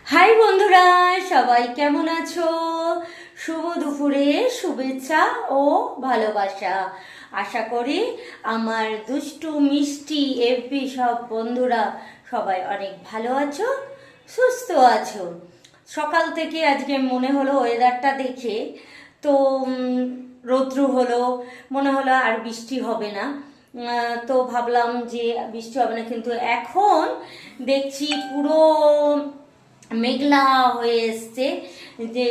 High বন্ধুরা, সবাই কেমন আছো? শুভ দুপুরে শুভেচ্ছা ও ভালোবাসা। আশা করি আমার দুষ্টু মিষ্টি এফবি সব বন্ধুরা সবাই অনেক ভালো আছো, সুস্থ আছো। সকাল থেকে আজকে মনে হলো ওয়েদারটা দেখে, তো রৌদ্র হলো, মনে হলো আর বৃষ্টি হবে না। তো ভাবলাম যে বৃষ্টি হবে না, কিন্তু এখন দেখছি পুরো মেঘলা হয়ে এসছে, যে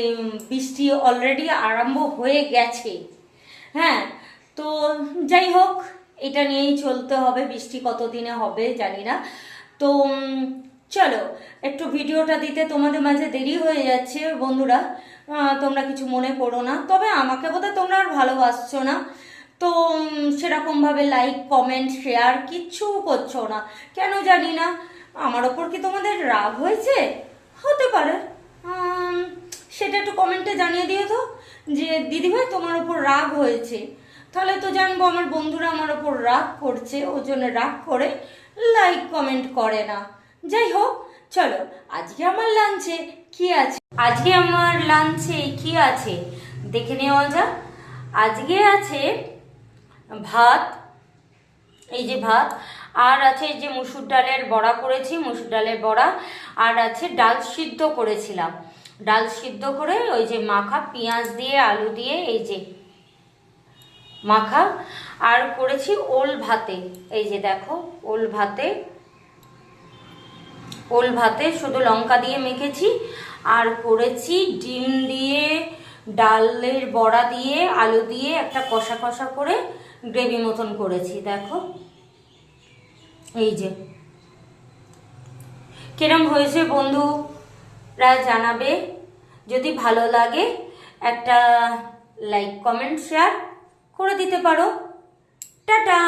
বৃষ্টি অলরেডি আরম্ভ হয়ে গেছে। হ্যাঁ, তো যাই হোক, এটা নিয়েই চলতে হবে। বৃষ্টি কতদিনে হবে জানি না। তো চলো, একটু ভিডিওটা দিতে তোমাদের মাঝে দেরি হয়ে যাচ্ছে বন্ধুরা, তোমরা কিছু মনে করো না। তবে আমাকে বোধহয় তোমরা আর ভালোবাসছো না, তো সেরকমভাবে লাইক কমেন্ট শেয়ার কিচ্ছু করছো না, কেন জানি না। আমার ওপর কি তোমাদের রাগ হয়েছে? হতে পারে, সেটা একটু কমেন্টে জানিয়ে দিও তো, যে দিদিভাই তোমার ওপর রাগ হয়েছে। তাহলে তো জানবো আমার বন্ধুরা আমার ওপর রাগ করছে, ওই জন্য রাগ করে লাইক কমেন্ট করে না। যাই হোক, চলো আজকে আমার লাঞ্চে কি আছে দেখে নেওয়া যাক। আজকে আছে ভাত, এই যে ভাত, আর আছে যে মুসুর ডালের বড়া করেছি, মুসুর ডালের বড়া, আর আছে ডাল সিদ্ধ করেছিলাম। ডাল সিদ্ধ করে ওই যে মাখা, পেঁয়াজ দিয়ে আলু দিয়ে এই যে মাখা, আর করেছি ওল ভাতে। এই যে দেখো, ওল ভাতে শুধু লঙ্কা দিয়ে মেখেছি, আর করেছি ডিম দিয়ে, ডালের বড়া দিয়ে, আলু দিয়ে একটা কষা কষা করে গ্রেভি মতন করেছি। দেখো, এই যে কিরম হয়েছে বন্ধুরা জানাবে। যদি ভালো লাগে একটা লাইক কমেন্ট শেয়ার করে দিতে পারো। টাটা।